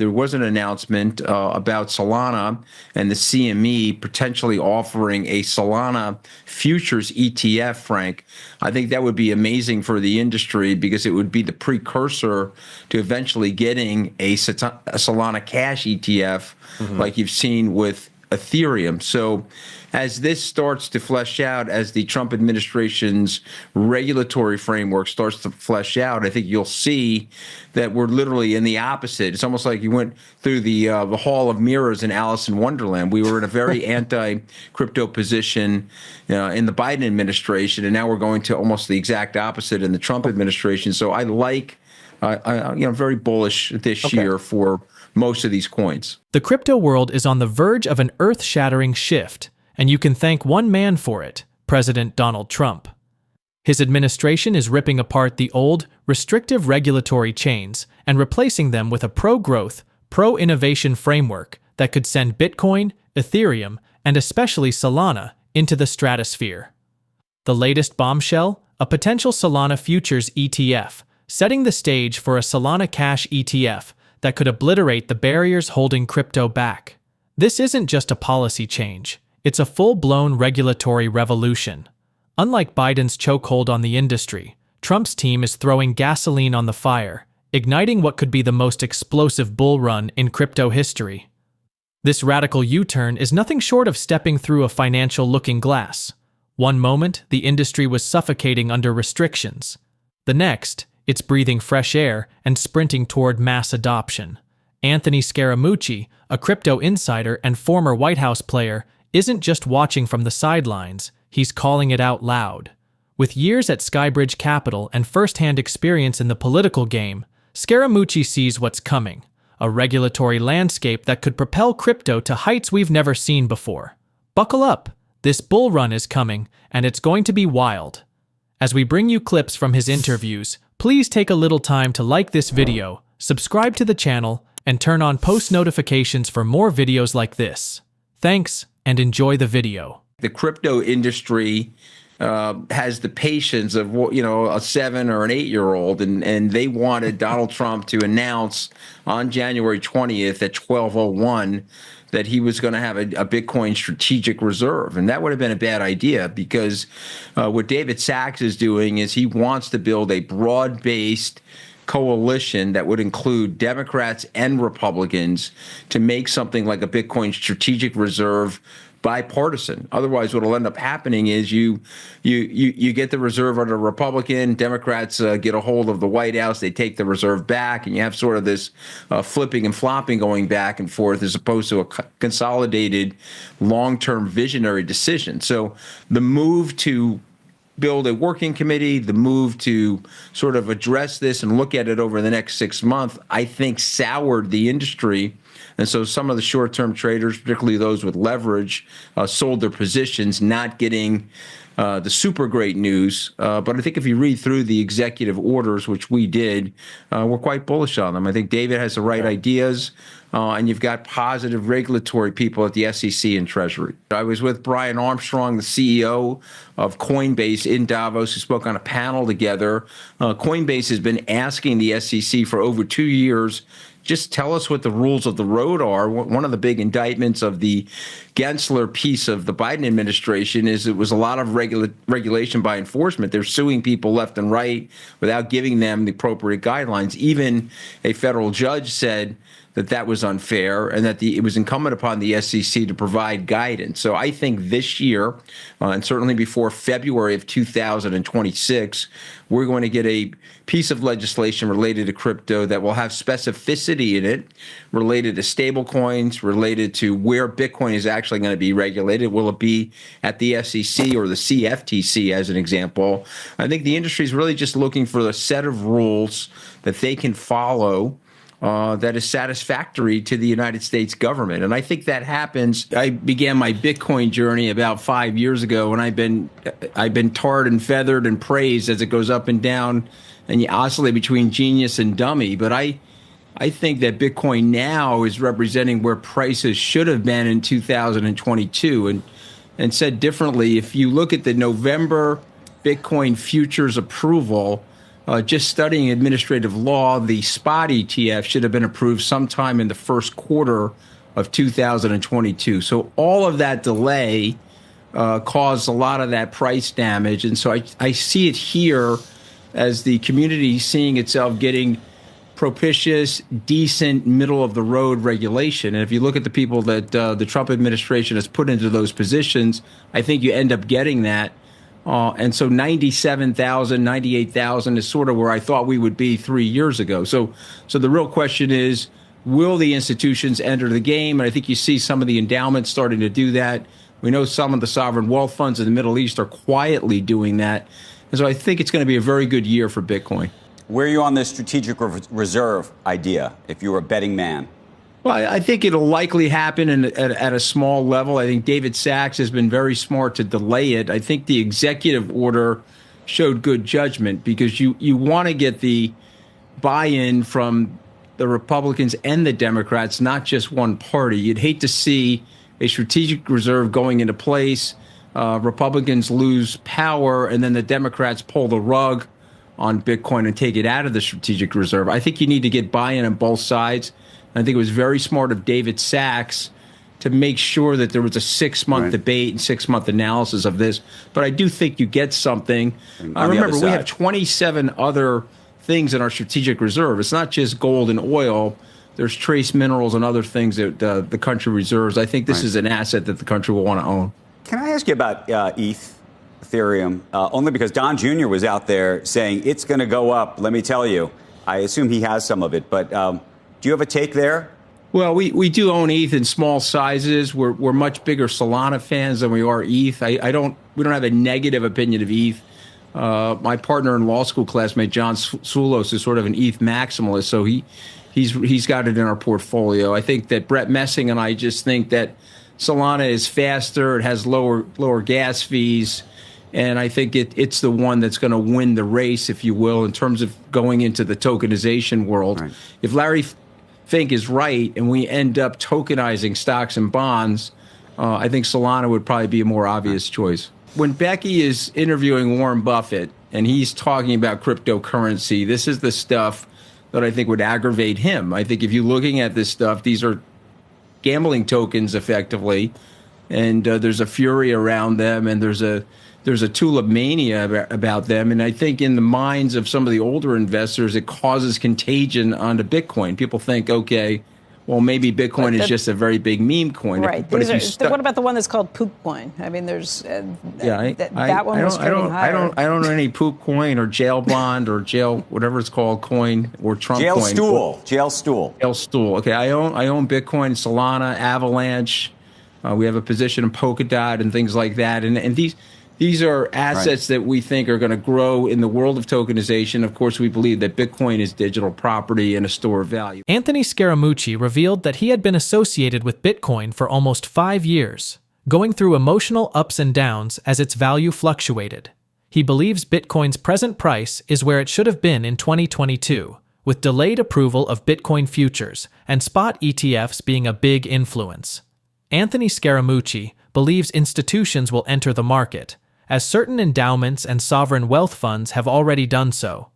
there was an announcement about Solana and the CME potentially offering a Solana futures ETF, Frank. I think that would be amazing for the industry because it would be the precursor to eventually getting a Solana cash ETF like you've seen with Ethereum. So as this starts to flesh out, as the Trump administration's regulatory framework starts to flesh out, I think you'll see that we're literally in the opposite. It's almost like you went through the Hall of Mirrors in Alice in Wonderland. We were in a very anti-crypto position in the Biden administration, and now we're going to almost the exact opposite in the Trump administration. So I like, very bullish this year for most of these coins. The crypto world is on the verge of an earth-shattering shift, and you can thank one man for it, President Donald Trump. His administration is ripping apart the old, restrictive regulatory chains and replacing them with a pro-growth, pro-innovation framework that could send Bitcoin, Ethereum, and especially Solana into the stratosphere. The latest bombshell? A potential Solana futures ETF, setting the stage for a Solana cash ETF that could obliterate the barriers holding crypto back. This isn't just a policy change, it's a full-blown regulatory revolution. Unlike Biden's chokehold on the industry, Trump's team is throwing gasoline on the fire, igniting what could be the most explosive bull run in crypto history. This radical U-turn is nothing short of stepping through a financial looking glass. One moment, the industry was suffocating under restrictions. The next, it's breathing fresh air and sprinting toward mass adoption. Anthony Scaramucci, a crypto insider and former White House player, isn't just watching from the sidelines, he's calling it out loud. With years at Skybridge Capital and first-hand experience in the political game, Scaramucci sees what's coming, a regulatory landscape that could propel crypto to heights we've never seen before. Buckle up, this bull run is coming, and it's going to be wild. As we bring you clips from his interviews, please take a little time to like this video, subscribe to the channel, and turn on post notifications for more videos like this. Thanks, and enjoy the video. The crypto industry has the patience of, a 7 or an 8-year-old, and they wanted Donald Trump to announce on January 20th at 12:01 that he was going to have a Bitcoin strategic reserve. And that would have been a bad idea because what David Sachs is doing is he wants to build a broad-based coalition that would include Democrats and Republicans to make something like a Bitcoin strategic reserve bipartisan. Otherwise, what will end up happening is you get the reserve under Republican, Democrats get a hold of the White House, they take the reserve back, and you have sort of this flipping and flopping going back and forth as opposed to a consolidated long-term visionary decision. So the move to build a working committee, the move to sort of address this and look at it over the next 6 months, I think soured the industry. And so some of the short-term traders, particularly those with leverage, sold their positions, not getting the super great news. But I think if you read through the executive orders, which we did, we're quite bullish on them. I think David has the right ideas, and you've got positive regulatory people at the SEC and Treasury. I was with Brian Armstrong, the CEO of Coinbase in Davos, who spoke on a panel together. Coinbase has been asking the SEC for over 2 years, just tell us what the rules of the road are. One of the big indictments of the Gensler piece of the Biden administration is it was a lot of regulation by enforcement. They're suing people left and right without giving them the appropriate guidelines. Even a federal judge said that was unfair and that it was incumbent upon the SEC to provide guidance. So I think this year, and certainly before February of 2026, we're going to get a piece of legislation related to crypto that will have specificity in it, related to stable coins, related to where Bitcoin is actually going to be regulated. Will it be at the SEC or the CFTC, as an example? I think the industry is really just looking for a set of rules that they can follow that is satisfactory to the United States government. And I think that happens. I began my Bitcoin journey about 5 years ago, and I've been tarred and feathered and praised as it goes up and down, and you oscillate between genius and dummy. But I think that Bitcoin now is representing where prices should have been in 2022. And said differently, if you look at the November Bitcoin futures approval, just studying administrative law, the spot ETF should have been approved sometime in the first quarter of 2022. So all of that delay caused a lot of that price damage. And so I see it here as the community seeing itself getting propitious, decent, middle-of-the-road regulation. And if you look at the people that the Trump administration has put into those positions, I think you end up getting that. And so 97,000, 98,000 is sort of where I thought we would be 3 years ago. So the real question is, will the institutions enter the game? And I think you see some of the endowments starting to do that. We know some of the sovereign wealth funds in the Middle East are quietly doing that. And so I think it's going to be a very good year for Bitcoin. Where are you on this strategic reserve idea, if you were a betting man? Well, I think it'll likely happen at a small level. I think David Sachs has been very smart to delay it. I think the executive order showed good judgment because you want to get the buy-in from the Republicans and the Democrats, not just one party. You'd hate to see a strategic reserve going into place, Republicans lose power, and then the Democrats pull the rug on Bitcoin and take it out of the strategic reserve. I think you need to get buy-in on both sides. I think it was very smart of David Sachs to make sure that there was a 6-month debate and 6-month analysis of this. But I do think you get something. Remember, we have 27 other things in our strategic reserve. It's not just gold and oil. There's trace minerals and other things that the country reserves. I think this is an asset that the country will want to own. Can I ask you about Ethereum? Only because Don Jr. was out there saying it's going to go up. Let me tell you, I assume he has some of it. But do you have a take there? Well, we do own ETH in small sizes. We're much bigger Solana fans than we are ETH. We don't have a negative opinion of ETH. My partner in law school classmate John Soulos is sort of an ETH maximalist, so he's got it in our portfolio. I think that Brett Messing and I just think that Solana is faster. It has lower gas fees. And I think it's the one that's going to win the race, if you will, in terms of going into the tokenization world. Right. If Larry Fink is right and we end up tokenizing stocks and bonds, I think Solana would probably be a more obvious choice. When Becky is interviewing Warren Buffett and he's talking about cryptocurrency, this is the stuff that I think would aggravate him. I think if you're looking at this stuff, these are gambling tokens effectively, and there's a fury around them, and there's a tulip mania about them. And I think in the minds of some of the older investors, it causes contagion onto Bitcoin. People think, okay, well, maybe Bitcoin is just a very big meme coin. Right. But what about the one that's called poop coin? I mean, there's that one was trading higher. I don't know any poop coin or jail bond or jail whatever it's called coin or Trump jail coin. Jail stool. Okay, I own Bitcoin, Solana, Avalanche. We have a position in Polkadot and things like that, and these are assets that we think are going to grow in the world of tokenization. Of course, we believe that Bitcoin is digital property and a store of value. Anthony Scaramucci revealed that he had been associated with Bitcoin for almost 5 years, going through emotional ups and downs as its value fluctuated. He believes Bitcoin's present price is where it should have been in 2022, with delayed approval of Bitcoin futures and spot ETFs being a big influence. Anthony Scaramucci believes institutions will enter the market, as certain endowments and sovereign wealth funds have already done so.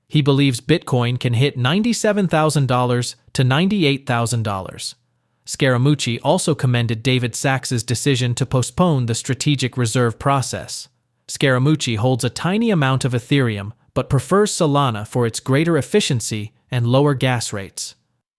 He believes Bitcoin can hit $97,000 to $98,000. Scaramucci also commended David Sachs's decision to postpone the strategic reserve process. Scaramucci holds a tiny amount of Ethereum, but prefers Solana for its greater efficiency and lower gas rates.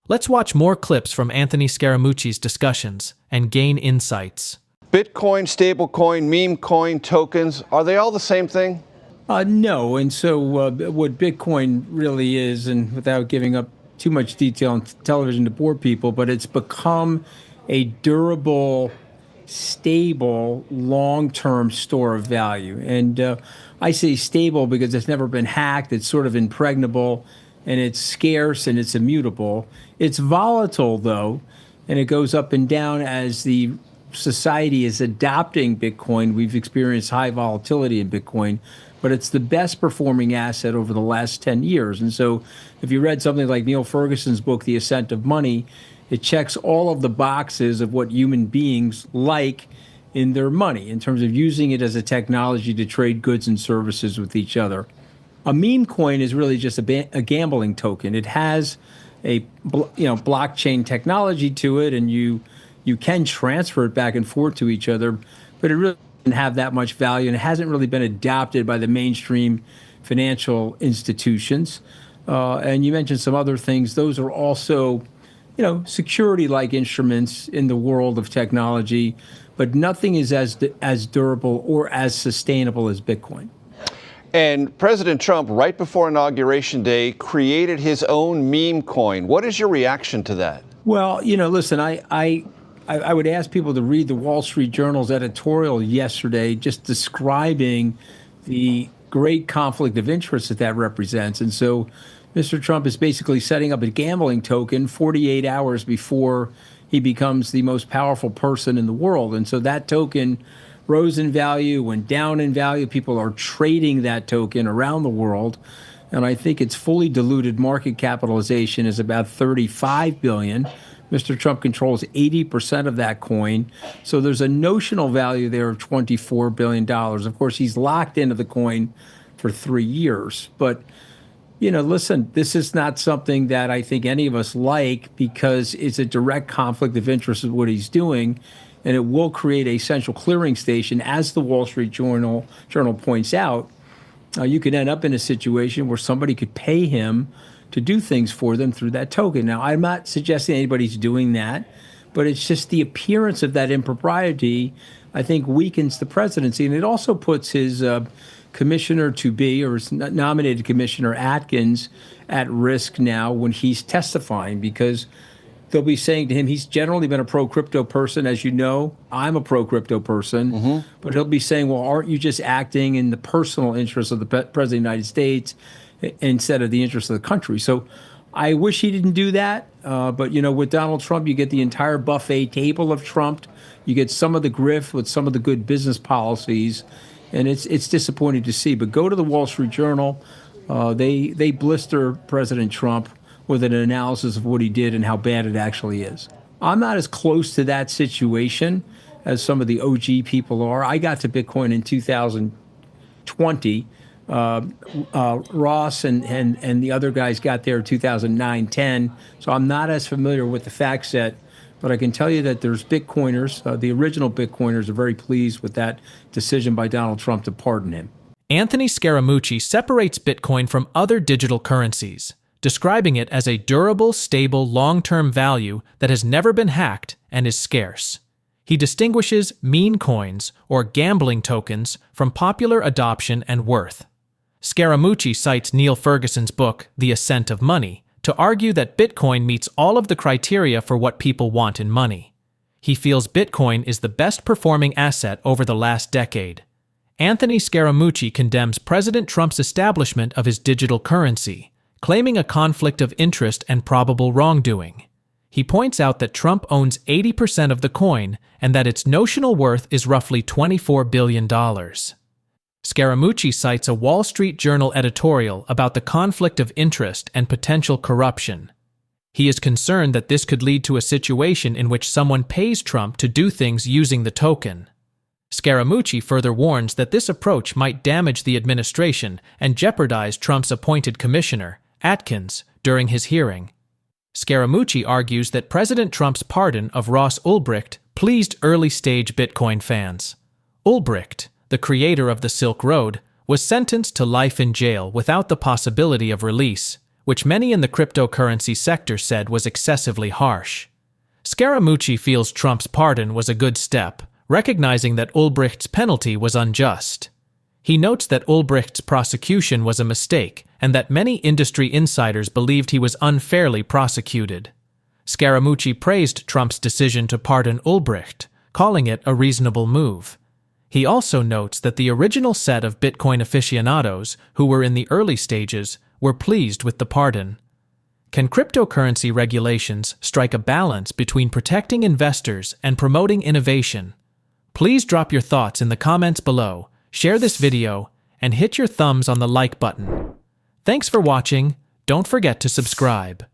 Let's watch more clips from Anthony Scaramucci's discussions and gain insights. Bitcoin, stablecoin, meme coin, tokens, are they all the same thing? No. And so what Bitcoin really is, and without giving up too much detail on television to bore people, but it's become a durable, stable, long-term store of value. And I say stable because it's never been hacked. It's sort of impregnable, and it's scarce, and it's immutable. It's volatile, though, and it goes up and down as the society is adopting Bitcoin. We've experienced high volatility in Bitcoin, but it's the best performing asset over the last 10 years. And so if you read something like Neil Ferguson's book, The Ascent of Money, it checks all of the boxes of what human beings like in their money in terms of using it as a technology to trade goods and services with each other. A meme coin is really just a gambling token. It has a blockchain technology to it, and you can transfer it back and forth to each other, but it really doesn't have that much value, and it hasn't really been adopted by the mainstream financial institutions. And you mentioned some other things. Those are also, security-like instruments in the world of technology, but nothing is as durable or as sustainable as Bitcoin. And President Trump, right before Inauguration Day, created his own meme coin. What is your reaction to that? Well, listen, I would ask people to read the Wall Street Journal's editorial yesterday just describing the great conflict of interest that represents. And so Mr. Trump is basically setting up a gambling token 48 hours before he becomes the most powerful person in the world. And so that token rose in value, went down in value. People are trading that token around the world. And I think its fully diluted market capitalization is about 35 billion. Mr. Trump controls 80% of that coin. So there's a notional value there of $24 billion. Of course, he's locked into the coin for 3 years. But, listen, this is not something that I think any of us like, because it's a direct conflict of interest with what he's doing. And it will create a central clearing station, as the Wall Street Journal points out. You could end up in a situation where somebody could pay him to do things for them through that token. Now, I'm not suggesting anybody's doing that, but it's just the appearance of that impropriety, I think, weakens the presidency. And it also puts his commissioner-to-be, or his nominated commissioner, Atkins, at risk now when he's testifying, because they'll be saying to him, he's generally been a pro-crypto person. As you know, I'm a pro-crypto person. But he'll be saying, well, aren't you just acting in the personal interest of the President of the United States instead of the interest of the country? So I wish he didn't do that. But, with Donald Trump, you get the entire buffet table of Trump. You get some of the grift with some of the good business policies. And it's disappointing to see. But go to the Wall Street Journal. They blister President Trump with an analysis of what he did and how bad it actually is. I'm not as close to that situation as some of the OG people are. I got to Bitcoin in 2020. Ross and the other guys got there in 2009, 10. So I'm not as familiar with the fact set, but I can tell you that there's Bitcoiners, the original Bitcoiners, are very pleased with that decision by Donald Trump to pardon him. Anthony Scaramucci separates Bitcoin from other digital currencies, describing it as a durable, stable, long-term value that has never been hacked and is scarce. He distinguishes meme coins, or gambling tokens, from popular adoption and worth. Scaramucci cites Neil Ferguson's book, The Ascent of Money, to argue that Bitcoin meets all of the criteria for what people want in money. He feels Bitcoin is the best-performing asset over the last decade. Anthony Scaramucci condemns President Trump's establishment of his digital currency, claiming a conflict of interest and probable wrongdoing. He points out that Trump owns 80% of the coin and that its notional worth is roughly $24 billion. Scaramucci cites a Wall Street Journal editorial about the conflict of interest and potential corruption. He is concerned that this could lead to a situation in which someone pays Trump to do things using the token. Scaramucci further warns that this approach might damage the administration and jeopardize Trump's appointed commissioner, Atkins, during his hearing. Scaramucci argues that President Trump's pardon of Ross Ulbricht pleased early-stage Bitcoin fans. Ulbricht, the creator of the Silk Road, was sentenced to life in jail without the possibility of release, which many in the cryptocurrency sector said was excessively harsh. Scaramucci feels Trump's pardon was a good step, recognizing that Ulbricht's penalty was unjust. He notes that Ulbricht's prosecution was a mistake and that many industry insiders believed he was unfairly prosecuted. Scaramucci praised Trump's decision to pardon Ulbricht, calling it a reasonable move. He also notes that the original set of Bitcoin aficionados, who were in the early stages, were pleased with the pardon. Can cryptocurrency regulations strike a balance between protecting investors and promoting innovation? Please drop your thoughts in the comments below, share this video, and hit your thumbs on the like button. Thanks for watching. Don't forget to subscribe.